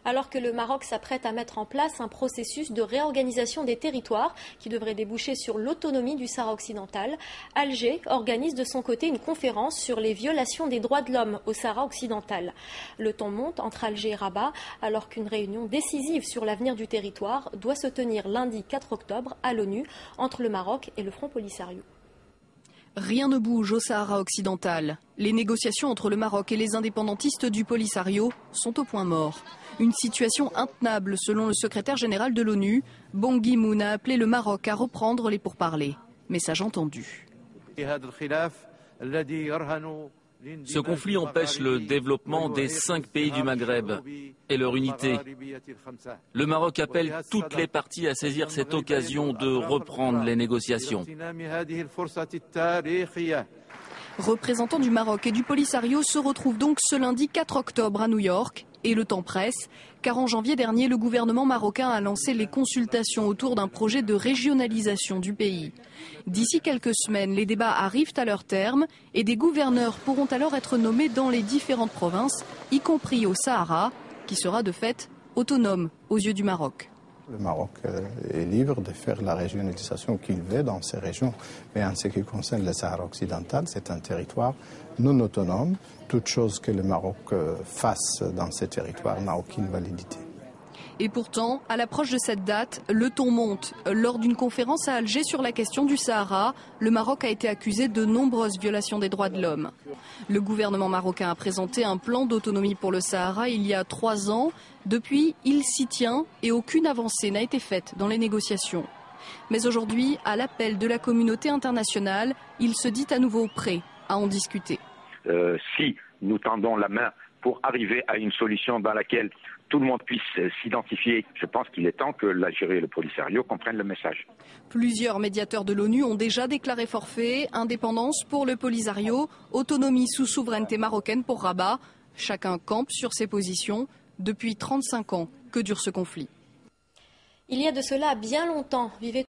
alors que le Maroc s'apprête à mettre en place un processus de réorganisation des territoires qui devrait déboucher sur l'autonomie du Sahara occidental. Alger organise de son côté une conférence sur les violations des droits de l'homme au Sahara occidental. Le ton monte entre Alger et Rabat alors qu'une réunion décisive sur l'avenir du territoire doit se tenir lundi 4 octobre à l'ONU entre le Maroc et le Front Polisario. Rien ne bouge au Sahara occidental. Les négociations entre le Maroc et les indépendantistes du Polisario sont au point mort. Une situation intenable selon le secrétaire général de l'ONU. Ban Ki-moon a appelé le Maroc à reprendre les pourparlers. Message entendu. Ce conflit empêche le développement des 5 pays du Maghreb et leur unité. Le Maroc appelle toutes les parties à saisir cette occasion de reprendre les négociations. Représentants du Maroc et du Polisario se retrouvent donc ce lundi 4 octobre à New York. Et le temps presse, car en janvier dernier, le gouvernement marocain a lancé les consultations autour d'un projet de régionalisation du pays. D'ici quelques semaines, les débats arrivent à leur terme et des gouverneurs pourront alors être nommés dans les différentes provinces, y compris au Sahara, qui sera de fait autonome aux yeux du Maroc. Le Maroc est libre de faire la régionalisation qu'il veut dans ces régions. Mais en ce qui concerne le Sahara occidental, c'est un territoire non autonome. Toute chose que le Maroc fasse dans ces territoires n'a aucune validité. Et pourtant, à l'approche de cette date, le ton monte. Lors d'une conférence à Alger sur la question du Sahara, le Maroc a été accusé de nombreuses violations des droits de l'homme. Le gouvernement marocain a présenté un plan d'autonomie pour le Sahara il y a 3 ans. Depuis, il s'y tient et aucune avancée n'a été faite dans les négociations. Mais aujourd'hui, à l'appel de la communauté internationale, il se dit à nouveau prêt à en discuter. Si nous tendons la main pour arriver à une solution dans laquelle tout le monde puisse s'identifier, je pense qu'il est temps que l'Algérie et le Polisario comprennent le message. Plusieurs médiateurs de l'ONU ont déjà déclaré forfait, indépendance pour le Polisario, autonomie sous souveraineté marocaine pour Rabat. Chacun campe sur ses positions. Depuis 35 ans que dure ce conflit. Il y a de cela bien longtemps, vivait